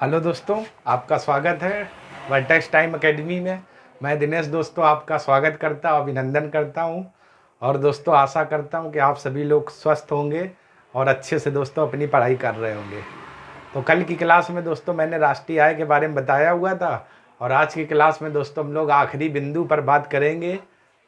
Hello दोस्तों, आपका स्वागत है वर्टेक्स टाइम एकेडमी में। मैं दिनेश दोस्तों आपका स्वागत करता और अभिनंदन करता हूं। और दोस्तों आशा करता हूं कि आप सभी लोग स्वस्थ होंगे और अच्छे से दोस्तों अपनी पढ़ाई कर रहे होंगे। तो कल की क्लास में दोस्तों मैंने राष्ट्रीय आय के बारे में बताया हुआ था और आज की क्लास में दोस्तों हम लोग आखिरी बिंदु पर बात करेंगे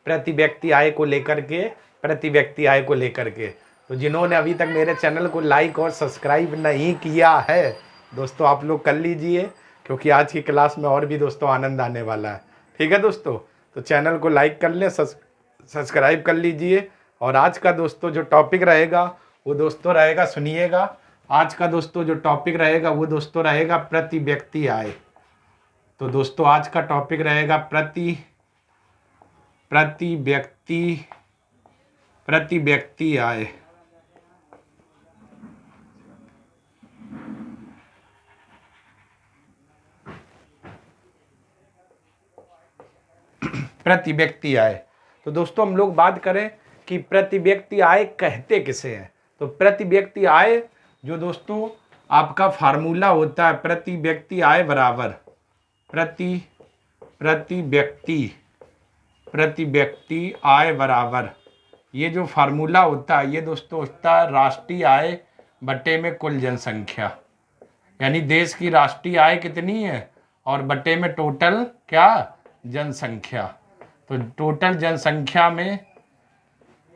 प्रति व्यक्ति आय को लेकर के। प्रति व्यक्ति आय को लेकर के तो जिन्होंने अभी तक मेरे चैनल को लाइक और सब्सक्राइब नहीं किया है दोस्तों आप लोग कर लीजिए, क्योंकि आज की क्लास में और भी दोस्तों आनंद आने वाला है। ठीक है दोस्तों, तो चैनल को लाइक कर लें, सब्सक्राइब कर लीजिए। और आज का दोस्तों जो टॉपिक रहेगा वो दोस्तों रहेगा, सुनिएगा। आज का दोस्तों जो टॉपिक रहेगा वो दोस्तों रहेगा प्रति व्यक्ति आय। तो दोस्तों आज का टॉपिक रहेगा प्रति व्यक्ति आय। प्रति व्यक्ति आय। तो दोस्तों हम लोग बात करें कि प्रति व्यक्ति आय कहते किसे हैं। तो प्रति व्यक्ति आय जो दोस्तों आपका फार्मूला होता है, प्रति व्यक्ति आय बराबर प्रति व्यक्ति आय बराबर, ये जो फार्मूला होता है ये दोस्तों होता है राष्ट्रीय आय बटे में कुल जनसंख्या। यानी देश की राष्ट्रीय आय कितनी है और बटे में टोटल क्या, जनसंख्या। तो टोटल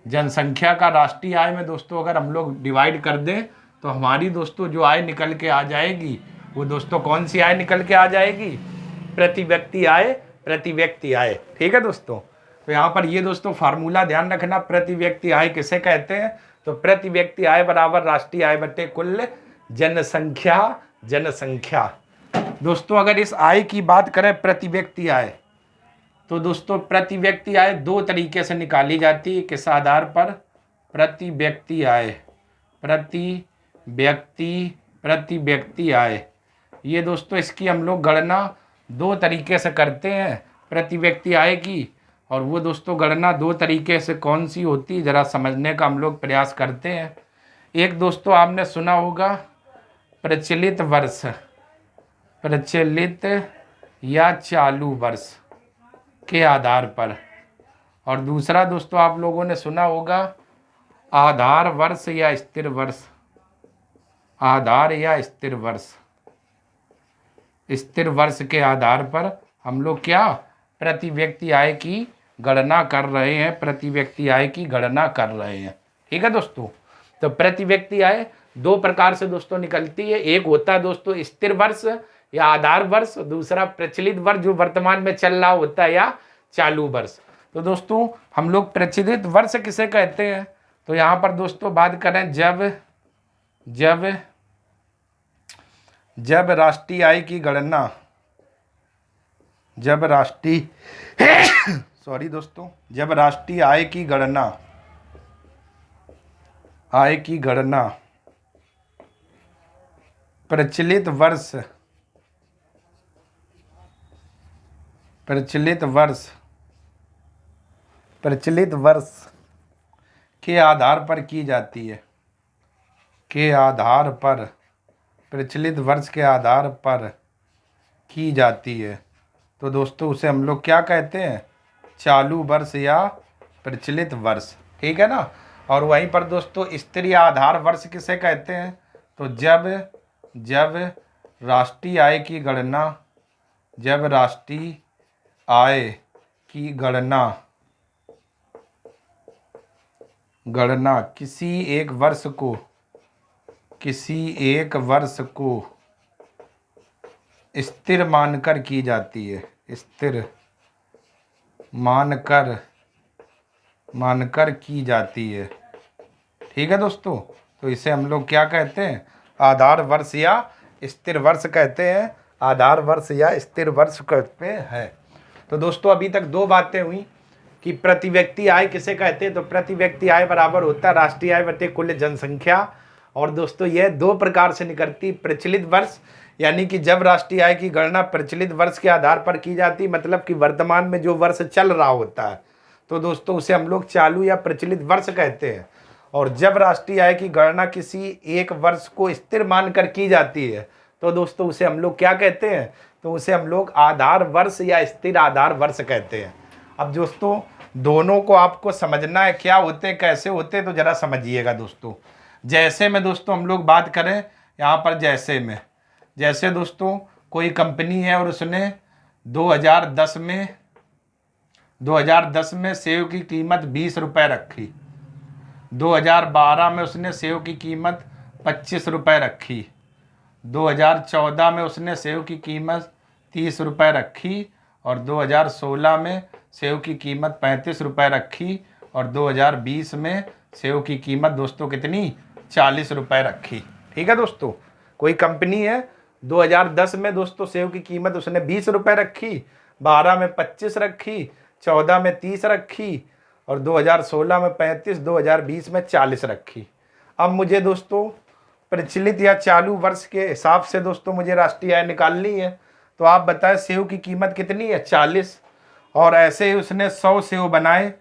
जनसंख्या का राष्ट्रीय आय में दोस्तों अगर हम लोग डिवाइड कर दें तो हमारी दोस्तों जो आय निकल के आ जाएगी वो दोस्तों कौन सी आय निकल के आ जाएगी, प्रति व्यक्ति आय। प्रति व्यक्ति आय, ठीक है दोस्तों। तो यहाँ पर ये दोस्तों फार्मूला ध्यान रखना, प्रति व्यक्ति आय किसे कहते हैं। तो प्रति व्यक्ति आय बराबर राष्ट्रीय आय बटे कुल जनसंख्या। दोस्तों अगर इस आय की बात करें प्रति व्यक्ति आय, तो दोस्तों प्रति व्यक्ति आय दो तरीके से निकाली जाती है। किस आधार पर, प्रति व्यक्ति आय, प्रति व्यक्ति आय। ये दोस्तों इसकी हम लोग गणना दो तरीके से करते हैं प्रति व्यक्ति आय की। और वो दोस्तों गणना दो तरीके से कौन सी होती है ज़रा समझने का हम लोग प्रयास करते हैं। एक दोस्तों आपने सुना होगा प्रचलित वर्ष, प्रचलित या चालू वर्ष के आधार पर। और दूसरा दोस्तों आप लोगों ने सुना होगा आधार वर्ष या स्थिर वर्ष, आधार या स्थिर वर्ष। स्थिर वर्ष के आधार पर हम लोग क्या, प्रति व्यक्ति आय की गणना कर रहे हैं, प्रति व्यक्ति आय की गणना कर रहे हैं। ठीक है दोस्तों। तो प्रति व्यक्ति आय दो प्रकार से दोस्तों निकलती है। एक होता है दोस्तों स्थिर वर्ष या आधार वर्ष, दूसरा प्रचलित वर्ष जो वर्तमान में चल रहा होता है या चालू वर्ष। तो दोस्तों हम लोग प्रचलित वर्ष किसे कहते हैं। तो यहाँ पर दोस्तों बात करें जब राष्ट्रीय आय की गणना, जब राष्ट्रीय आय की गणना प्रचलित वर्ष के आधार पर की जाती है, प्रचलित वर्ष के आधार पर की जाती है। तो दोस्तों उसे हम लोग क्या कहते हैं, चालू वर्ष या प्रचलित वर्ष। ठीक है ना। और वहीं पर दोस्तों स्थिर या आधार वर्ष किसे कहते हैं। तो जब राष्ट्रीय आय की गणना किसी एक वर्ष को स्थिर मानकर की जाती है, स्थिर मानकर की जाती है। ठीक है दोस्तों। तो इसे हम लोग क्या कहते हैं, आधार वर्ष या स्थिर वर्ष कहते हैं, आधार वर्ष या स्थिर वर्ष कहते हैं। तो दोस्तों अभी तक दो बातें हुई कि प्रति व्यक्ति आय किसे कहते हैं। तो प्रति व्यक्ति आय बराबर होता है राष्ट्रीय आय बटे कुल जनसंख्या। और दोस्तों यह दो प्रकार से निकलती, प्रचलित वर्ष यानी कि जब राष्ट्रीय आय की गणना प्रचलित वर्ष के आधार पर की जाती, मतलब कि वर्तमान में जो वर्ष चल रहा होता है, तो दोस्तों उसे हम लोग चालू या प्रचलित वर्ष कहते हैं। और जब राष्ट्रीय आय की गणना किसी एक वर्ष को स्थिर मानकर की जाती है तो दोस्तों उसे हम लोग क्या कहते हैं, तो उसे हम लोग आधार वर्ष या स्थिर आधार वर्ष कहते हैं। अब दोस्तों दोनों को आपको समझना है क्या होते हैं कैसे होते हैं, तो ज़रा समझिएगा दोस्तों। जैसे में दोस्तों हम लोग बात करें यहाँ पर, जैसे दोस्तों कोई कंपनी है और उसने 2010 में सेव की कीमत 20 रुपये रखी, 2012 में उसने सेव की कीमत 25 रुपये रखी, 2014 में उसने सेव की कीमत 30 रुपये रखी, और 2016 में सेव की कीमत 35 रुपये रखी, और 2020 में सेव की कीमत दोस्तों कितनी, 40 रुपये रखी। ठीक है दोस्तों, कोई कंपनी है 2010 में दोस्तों सेव की कीमत उसने 20 रुपये रखी, 12 में 25 रखी, 14 में 30 रखी, और 2016 में 35, 2020 में 40 रखी। अब मुझे दोस्तों प्रचलित या चालू वर्ष के हिसाब से दोस्तों मुझे राष्ट्रीय आय निकालनी है। तो आप बताएं सेव की कीमत कितनी है, 40, और ऐसे ही उसने 100 सेव बनाए।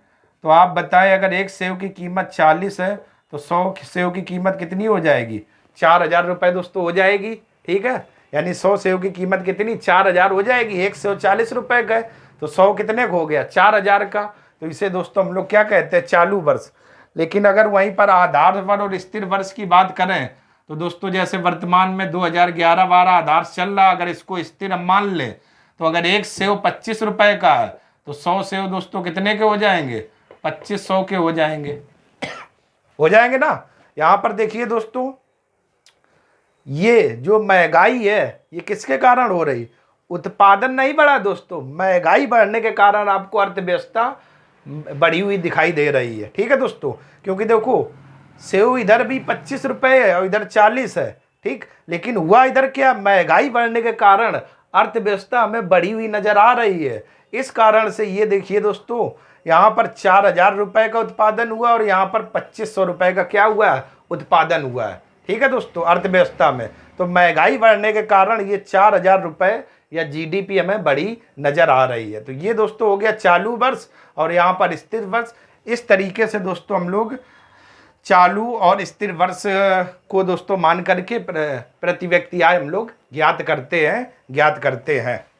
तो आप बताएं अगर एक सेव की कीमत 40 है तो 100 सेव की कीमत कितनी हो जाएगी, 4000 रुपये दोस्तों हो जाएगी। ठीक है, यानी 100 सेव की कीमत कितनी, 4000 हो जाएगी। एक सेव 40 रुपये का है तो 100 कितने का हो गया, 4000 का। तो इसे दोस्तों हम लोग क्या कहते हैं, चालू वर्ष। लेकिन अगर वहीं पर आधार वर्ष और स्थिर वर्ष की बात करें तो दोस्तों जैसे वर्तमान में 2011-12 आधार चल रहा, अगर इसको स्थिर हम मान लें तो अगर एक सेव 25 रुपये का है तो 100 सेव दोस्तों कितने के हो जाएंगे, 2500 के हो जाएंगे, हो जाएंगे ना। यहाँ पर देखिए दोस्तों, ये जो महंगाई है ये किसके कारण हो रही, उत्पादन नहीं बढ़ा दोस्तों, महंगाई बढ़ने के कारण आपको अर्थव्यवस्था बढ़ी हुई दिखाई दे रही है। ठीक है दोस्तों, क्योंकि देखो सेव इधर भी 25 रुपये है और इधर 40 है, ठीक, लेकिन हुआ इधर क्या, महंगाई बढ़ने के कारण अर्थव्यवस्था हमें बढ़ी हुई नजर आ रही है। इस कारण से ये देखिए दोस्तों, यहाँ पर 4000 रुपये का उत्पादन हुआ और यहाँ पर 2500 रुपये का क्या हुआ है, उत्पादन हुआ है। ठीक है दोस्तों, अर्थव्यवस्था में तो महंगाई बढ़ने के कारण ये 4000 रुपये या जीडीपी हमें बड़ी नजर आ रही है। तो ये दोस्तों हो गया चालू वर्ष और यहाँ पर स्थिर वर्ष। इस तरीके से दोस्तों हम लोग चालू और स्थिर वर्ष को दोस्तों मान करके प्रति व्यक्ति आय हम लोग ज्ञात करते हैं।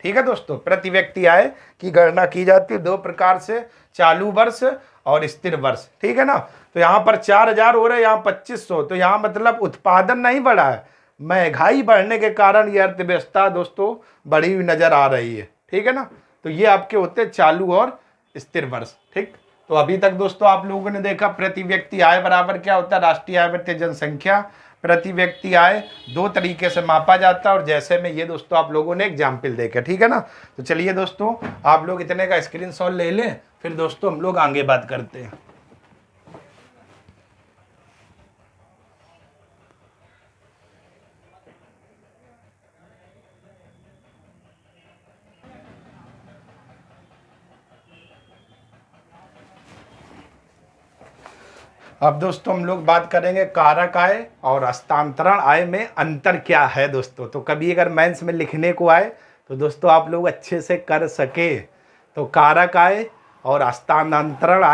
ठीक है दोस्तों, प्रति व्यक्ति आय की गणना की जाती है 2 प्रकार से, चालू वर्ष और स्थिर वर्ष। ठीक है ना, तो यहाँ पर 4000 हो रहे हैं, यहाँ 2500, तो यहाँ मतलब उत्पादन नहीं बढ़ा है, महंगाई बढ़ने के कारण ये अर्थव्यवस्था दोस्तों बढ़ी हुई नजर आ रही है। ठीक है ना, तो ये आपके होते हैं चालू और स्थिर वर्ष। ठीक, तो अभी तक दोस्तों आप लोगों ने देखा प्रति व्यक्ति आय बराबर क्या होता है, राष्ट्रीय आय बटे जनसंख्या। प्रति व्यक्ति आय 2 तरीके से मापा जाता है और जैसे में ये दोस्तों आप लोगों ने एग्जाम्पल देखे। ठीक है ना, तो चलिए दोस्तों आप लोग इतने का स्क्रीनशॉट ले लें, फिर दोस्तों हम लोग आगे बात करते हैं। अब दोस्तों हम लोग बात करेंगे कारक आय और हस्तांतरण आय में अंतर क्या है दोस्तों। तो कभी अगर मेंस में लिखने को आए तो दोस्तों आप लोग अच्छे से कर सके, तो कारक आय और हस्तांतरण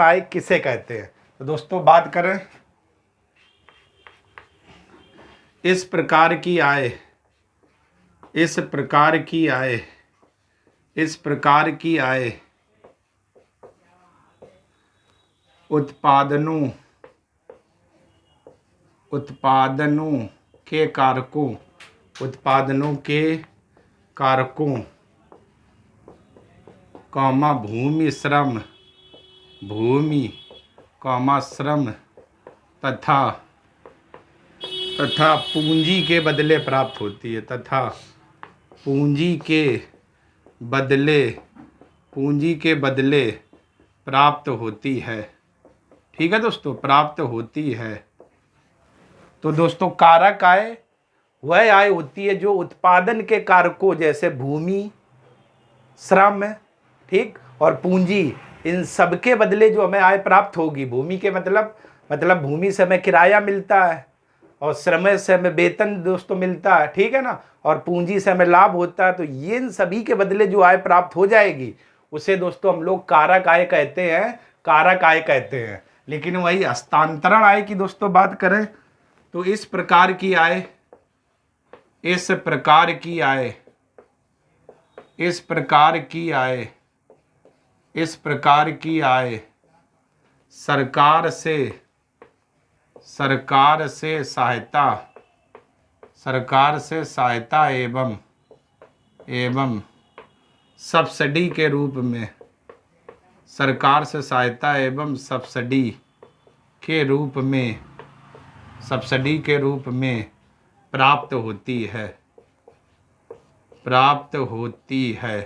आय किसे कहते हैं। तो दोस्तों बात करें, इस प्रकार की आय उत्पादनों के कारकों भूमि श्रम तथा पूंजी के बदले प्राप्त होती है, पूंजी के बदले प्राप्त होती है। ठीक है दोस्तों, प्राप्त होती है। तो दोस्तों कारक आय वह आय होती है जो उत्पादन के कारकों जैसे भूमि, श्रम, ठीक, और पूंजी, इन सब के बदले जो हमें आय प्राप्त होगी। भूमि के मतलब भूमि से हमें किराया मिलता है और श्रम से हमें वेतन दोस्तों मिलता है। ठीक है ना, और पूंजी से हमें लाभ होता है। तो ये इन सभी के बदले जो आय प्राप्त हो जाएगी उसे दोस्तों हम लोग कारक आय कहते हैं। लेकिन वही हस्तांतरण आय की दोस्तों बात करें तो इस प्रकार की आय इस प्रकार की आय, इस प्रकार की आय, इस प्रकार की आय सरकार से, सरकार से सहायता, सरकार से सहायता एवं सब्सिडी के रूप में, सरकार से सहायता एवं सब्सिडी के रूप में, सब्सिडी के रूप में प्राप्त होती है, प्राप्त होती है।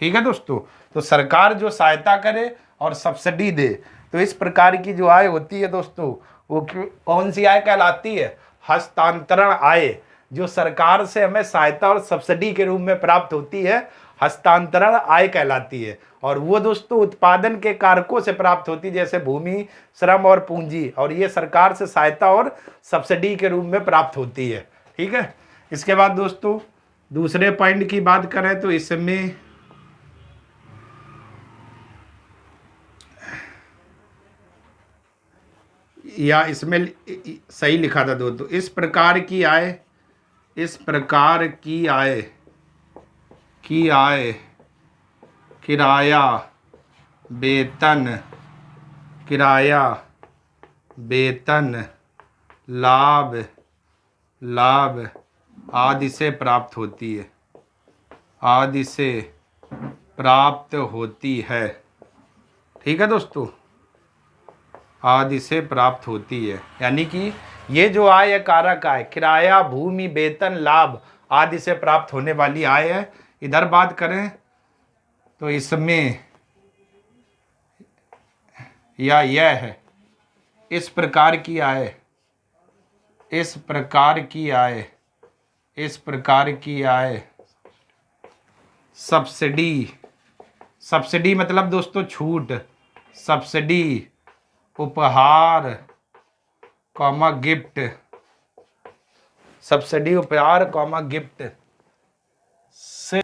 ठीक है दोस्तों, तो सरकार जो सहायता करे और सब्सिडी दे, तो इस प्रकार की जो आय होती है दोस्तों, वो कौन सी आय कहलाती है? हस्तांतरण आय। जो सरकार से हमें सहायता और सब्सिडी के रूप में प्राप्त होती है, हस्तांतरण आय कहलाती है। और वो दोस्तों उत्पादन के कारकों से प्राप्त होती है, जैसे भूमि, श्रम और पूंजी, और ये सरकार से सहायता और सब्सिडी के रूप में प्राप्त होती है। ठीक है। इसके बाद दोस्तों दूसरे पॉइंट की बात करें तो इसमें या इसमें सही लिखा था दोस्तों, इस प्रकार की आय, इस प्रकार की आय, की आय किराया, वेतन, किराया, वेतन, लाभ, लाभ आदि से प्राप्त होती है, आदि से प्राप्त होती है। ठीक है दोस्तों, आदि से प्राप्त होती है। यानी कि ये जो आय है कारक आय, किराया, भूमि, वेतन, लाभ आदि से प्राप्त होने वाली आय है। इधर बात करें तो इसमें या यह है, इस प्रकार की आय, इस प्रकार की आय, इस प्रकार की आय सब्सिडी, सब्सिडी मतलब दोस्तों छूट, सब्सिडी, उपहार, कॉमा गिफ्ट, सब्सिडी, उपहार, कॉमा गिफ्ट से।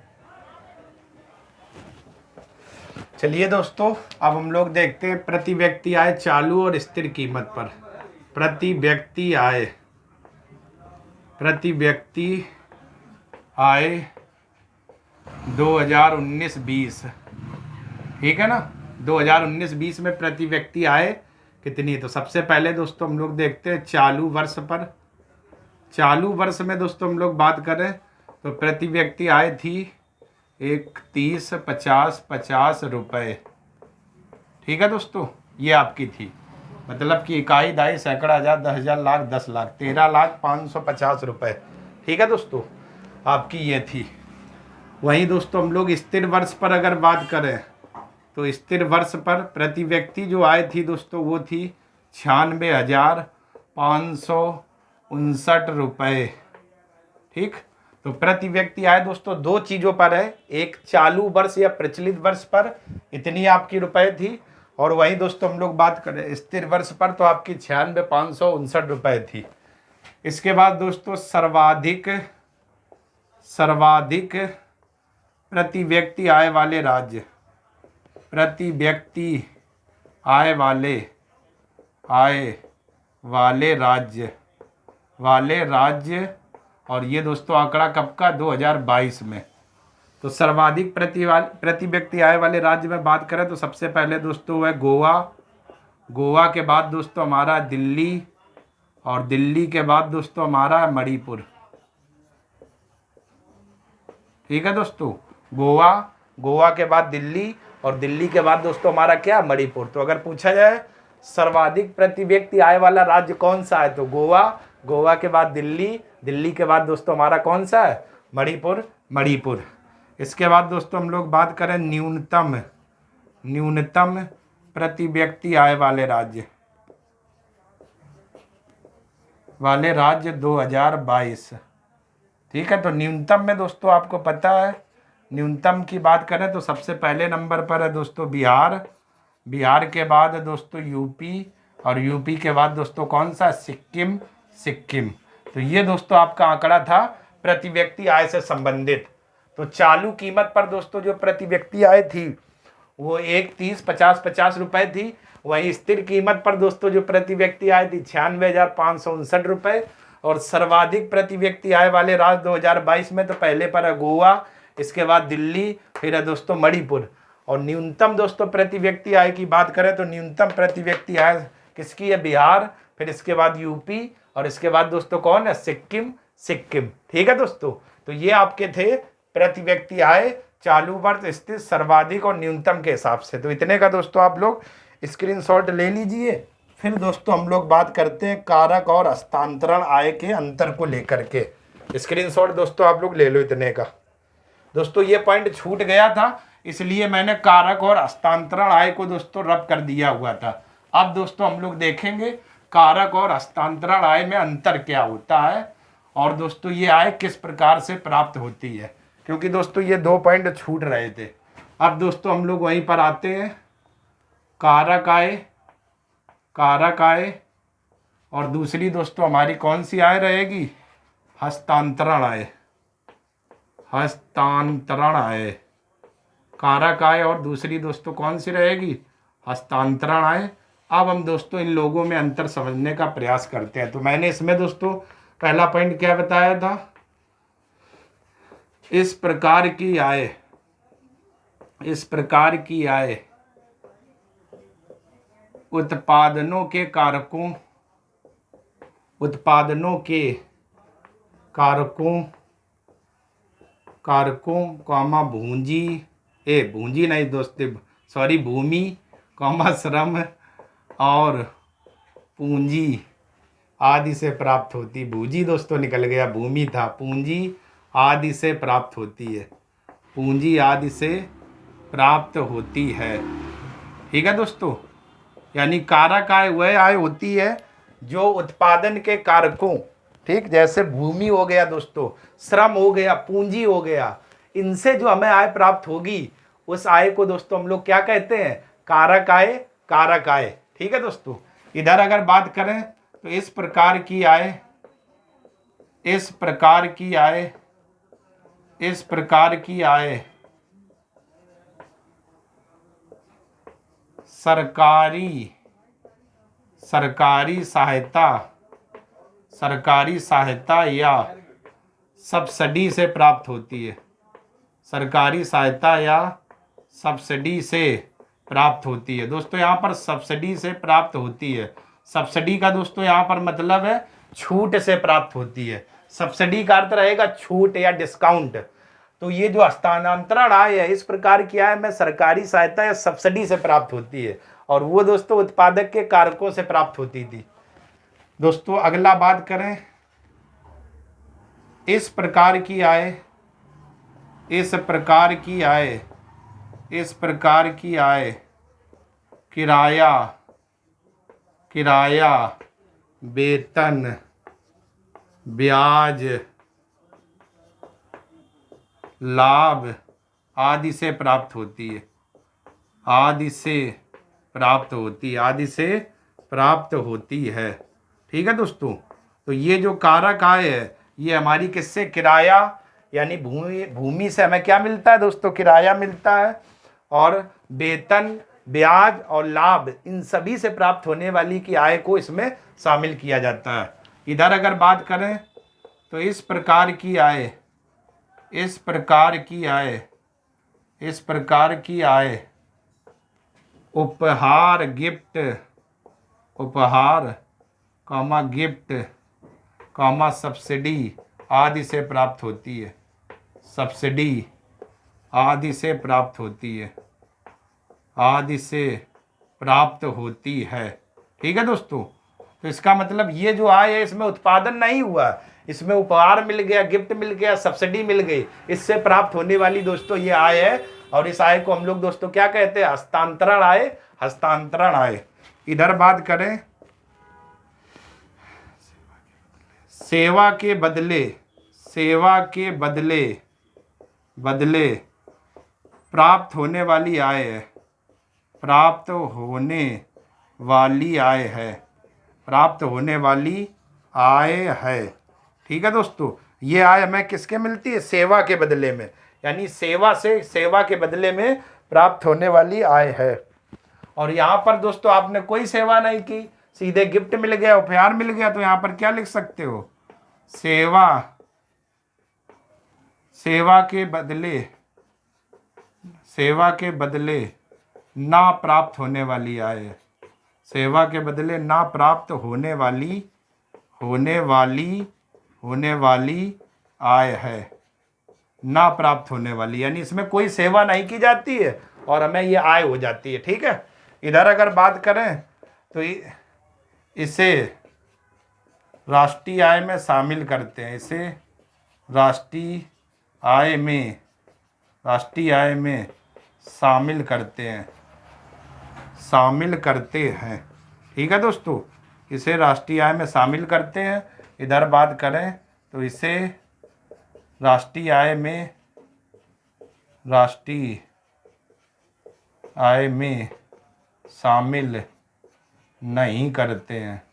चलिए दोस्तों, अब हम लोग देखते हैं प्रति व्यक्ति आय चालू और स्थिर कीमत पर। प्रति व्यक्ति आय, प्रति व्यक्ति आय 2019-20, ठीक है ना। 2019-20 में प्रति व्यक्ति आय कितनी है? तो सबसे पहले दोस्तों हम लोग देखते हैं चालू वर्ष पर। चालू वर्ष में दोस्तों हम लोग बात करें तो प्रति व्यक्ति आय थी 30-50 रुपये। ठीक है दोस्तों, ये आपकी थी, मतलब कि इकाई, दाई, सैकड़ा, हजार, 10,000, लाख, 10 लाख, 13,550 रुपये। ठीक है दोस्तों, आपकी ये थी। वहीं दोस्तों हम लोग स्थिर वर्ष पर अगर बात करें तो स्थिर वर्ष पर प्रति व्यक्ति जो आय थी दोस्तों वो थी 96,559 रुपये। ठीक, तो प्रति व्यक्ति आय दोस्तों दो चीज़ों पर है, एक चालू वर्ष या प्रचलित वर्ष पर इतनी आपकी रुपए थी, और वहीं दोस्तों हम लोग बात करें स्थिर वर्ष पर तो आपकी 96,559 रुपये थी। इसके बाद दोस्तों सर्वाधिक, सर्वाधिक प्रति व्यक्ति आय वाले राज्य, प्रति व्यक्ति आय वाले, आय वाले राज्य, वाले राज्य, और ये दोस्तों आंकड़ा कब का? 2022 में। तो सर्वाधिक प्रति व्यक्ति आय वाले राज्य में बात करें तो सबसे पहले दोस्तों है गोवा, गोवा के बाद दोस्तों हमारा दिल्ली, और दिल्ली के बाद दोस्तों हमारा है मणिपुर। ठीक है दोस्तों, गोवा, गोवा के बाद दिल्ली, और दिल्ली के बाद दोस्तों हमारा क्या? मणिपुर। तो अगर पूछा जाए सर्वाधिक प्रति व्यक्ति आय वाला राज्य कौन सा है तो गोवा, गोवा के बाद दिल्ली, दिल्ली के बाद दोस्तों हमारा कौन सा है? मणिपुर, मणिपुर। इसके बाद दोस्तों हम लोग बात करें न्यूनतम, न्यूनतम प्रति व्यक्ति आय वाले राज्य, वाले राज्य 2022। ठीक है, तो न्यूनतम में दोस्तों आपको पता है, न्यूनतम की बात करें तो सबसे पहले नंबर पर है दोस्तों बिहार, बिहार के बाद है दोस्तों यूपी, और यूपी के बाद दोस्तों कौन सा? सिक्किम, सिक्किम। तो ये दोस्तों आपका आंकड़ा था प्रति व्यक्ति आय से संबंधित। तो चालू कीमत पर दोस्तों जो प्रति व्यक्ति आय थी वो 30-50 रुपये थी। वहीं स्थिर कीमत पर दोस्तों जो प्रति व्यक्ति आय थी 96,559 रुपये, और सर्वाधिक प्रति व्यक्ति आय वाले राज्य 2022 में तो पहले पर है गोवा, इसके बाद दिल्ली, फिर है दोस्तों मणिपुर। और न्यूनतम दोस्तों प्रति व्यक्ति आय की बात करें तो न्यूनतम प्रति व्यक्ति आय किसकी है? बिहार, फिर इसके बाद यूपी, और इसके बाद दोस्तों कौन है? सिक्किम। ठीक है दोस्तों, तो ये आपके थे प्रति व्यक्ति आय चालू वर्ष स्थित सर्वाधिक और न्यूनतम के हिसाब से। तो इतने का दोस्तों आप लोग स्क्रीनशॉट ले लीजिए। फिर दोस्तों हम लोग बात करते हैं कारक और हस्तांतरण आय के अंतर को लेकर के। स्क्रीनशॉट दोस्तों आप लोग ले लो इतने का। दोस्तों ये पॉइंट छूट गया था, इसलिए मैंने कारक और हस्तांतरण आय को दोस्तों रब कर दिया हुआ था। अब दोस्तों हम लोग देखेंगे कारक और हस्तांतरण आय में अंतर क्या होता है, और दोस्तों ये आय किस प्रकार से प्राप्त होती है, क्योंकि दोस्तों ये 2 पॉइंट छूट रहे थे। अब दोस्तों हम लोग वहीं पर आते हैं, कारक आय और दूसरी दोस्तों हमारी कौन सी आय रहेगी? हस्तांतरण आय। कारक आय और दूसरी दोस्तों कौन सी रहेगी? हस्तांतरण आय। अब हम दोस्तों इन लोगों में अंतर समझने का प्रयास करते हैं। तो मैंने इसमें दोस्तों पहला पॉइंट क्या बताया था? इस प्रकार की आय उत्पादनों के कारकों कॉमा भूमि कॉमा श्रम और पूंजी आदि से प्राप्त होती। भूजी दोस्तों निकल गया, भूमि था, पूंजी आदि से प्राप्त होती है। पूंजी आदि से प्राप्त होती है। ठीक है दोस्तों, यानी कारक आय वह आय होती है जो उत्पादन के कारकों, ठीक, जैसे भूमि हो गया दोस्तों, श्रम हो गया, पूंजी हो गया, इनसे जो हमें आय प्राप्त होगी उस आय को दोस्तों हम लोग क्या कहते हैं? कारक आय। ठीक है दोस्तों, इधर अगर बात करें तो इस प्रकार की आय सरकारी सहायता या सब्सिडी से प्राप्त होती है। सरकारी सहायता या सब्सिडी से प्राप्त होती है। दोस्तों यहाँ पर सब्सिडी से प्राप्त होती है। सब्सिडी का दोस्तों यहाँ पर मतलब है छूट से प्राप्त होती है। सब्सिडी का अर्थ रहेगा छूट या डिस्काउंट। तो ये जो हस्तांतरण आय है, इस प्रकार की आय में सरकारी सहायता या सब्सिडी से प्राप्त होती है, और वो दोस्तों उत्पादक के कारकों से प्राप्त होती थी। दोस्तों अगला बात करें, इस प्रकार की आय किराया, वेतन, ब्याज, लाभ आदि से प्राप्त होती है। ठीक है दोस्तों, तो ये जो कारक आय है ये हमारी किससे? किराया, यानी भूमि से हमें क्या मिलता है दोस्तों? किराया मिलता है, और वेतन, ब्याज और लाभ, इन सभी से प्राप्त होने वाली की आय को इसमें शामिल किया जाता है। इधर अगर बात करें तो इस प्रकार की आय उपहार, गिफ्ट, सब्सिडी आदि से प्राप्त होती है। ठीक है दोस्तों, तो इसका मतलब ये जो आय है इसमें उत्पादन नहीं हुआ, इसमें उपहार मिल गया, गिफ्ट मिल गया, सब्सिडी मिल गई, इससे प्राप्त होने वाली दोस्तों ये आय है। और इस आय को हम लोग दोस्तों क्या कहते हैं? हस्तांतरण आय। इधर बात करें, सेवा के बदले प्राप्त होने वाली आय है। ठीक है दोस्तों, ये आय हमें किसके मिलती है? सेवा के बदले में, यानी सेवा के बदले में प्राप्त होने वाली आय है। और यहाँ पर दोस्तों आपने कोई सेवा नहीं की, सीधे गिफ्ट मिल गया, उपहार मिल गया, तो यहाँ पर क्या लिख सकते हो? सेवा सेवा के बदले ना प्राप्त होने वाली आय, सेवा के बदले ना प्राप्त होने वाली आय है, ना प्राप्त होने वाली, यानी इसमें कोई सेवा नहीं की जाती है और हमें ये आय हो जाती है। ठीक है, इधर अगर बात करें तो इसे राष्ट्रीय आय में शामिल करते हैं, इसे राष्ट्रीय आय में शामिल करते हैं। ठीक है दोस्तों, इसे राष्ट्रीय आय में शामिल करते हैं। इधर बात करें तो इसे राष्ट्रीय आय में शामिल नहीं करते हैं।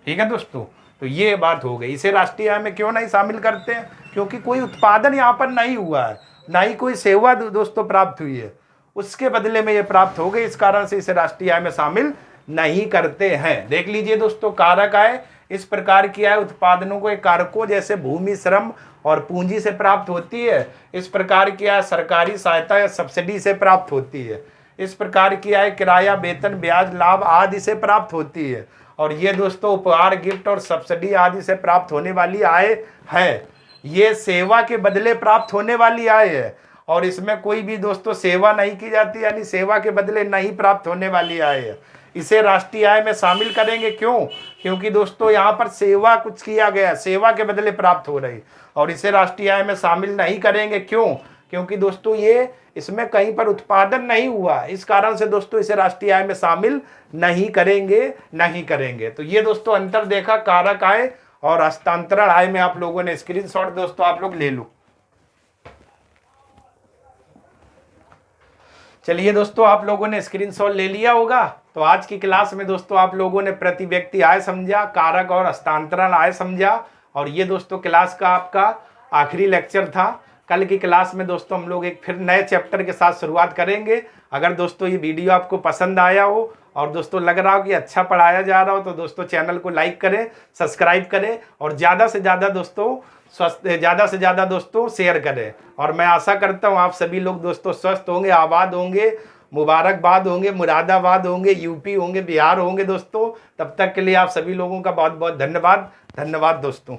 ठीक है दोस्तों, तो ये बात हो गई। इसे राष्ट्रीय आय में क्यों नहीं शामिल करते हैं? क्योंकि कोई उत्पादन यहाँ पर नहीं हुआ है, ना ही कोई सेवा दोस्तों प्राप्त हुई है, उसके बदले में ये प्राप्त हो गई, इस कारण से इसे राष्ट्रीय आय में शामिल नहीं करते हैं। देख लीजिए दोस्तों, कारक आय इस प्रकार की आय उत्पादनों को एक कारकों जैसे भूमि, श्रम और पूंजी से प्राप्त होती है। इस प्रकार की आय सरकारी सहायता या सब्सिडी से प्राप्त होती है। इस प्रकार की आय किराया, वेतन, ब्याज, लाभ आदि से प्राप्त होती है। और ये दोस्तों उपहार, गिफ्ट और सब्सिडी आदि से प्राप्त होने वाली आय है। ये सेवा के बदले प्राप्त होने वाली आय है और इसमें कोई भी दोस्तों सेवा नहीं की जाती, यानी सेवा के बदले नहीं प्राप्त होने वाली आय है। इसे राष्ट्रीय आय में शामिल करेंगे, क्यों? क्योंकि दोस्तों यहाँ पर सेवा कुछ किया गया, सेवा के बदले प्राप्त हो रही, और इसे राष्ट्रीय आय में शामिल नहीं करेंगे, क्यों? क्योंकि दोस्तों ये इसमें कहीं पर उत्पादन नहीं हुआ, इस कारण से दोस्तों इसे राष्ट्रीय आय में शामिल नहीं करेंगे। तो ये दोस्तों अंतर देखा कारक आय और हस्तांतरण आय में। आप लोगों ने स्क्रीनशॉट दोस्तों आप लोग ले लो। चलिए दोस्तों, आप लोगों ने स्क्रीनशॉट ले लिया होगा। तो आज की क्लास में दोस्तों आप लोगों ने प्रति व्यक्ति आय समझा, कारक और हस्तांतरण आय समझा, और ये दोस्तों क्लास का आपका आखिरी लेक्चर था। कल की क्लास में दोस्तों हम लोग एक फिर नए चैप्टर के साथ शुरुआत करेंगे। अगर दोस्तों ये वीडियो आपको पसंद आया हो और दोस्तों लग रहा हो कि अच्छा पढ़ाया जा रहा हो, तो दोस्तों चैनल को लाइक करें, सब्सक्राइब करें और ज़्यादा से ज़्यादा दोस्तों शेयर करें। और मैं आशा करता हूँ आप सभी लोग दोस्तों स्वस्थ होंगे, आबाद होंगे, मुबारकबाद होंगे, मुरादाबाद होंगे, यूपी होंगे, बिहार होंगे दोस्तों। तब तक के लिए आप सभी लोगों का बहुत बहुत धन्यवाद दोस्तों।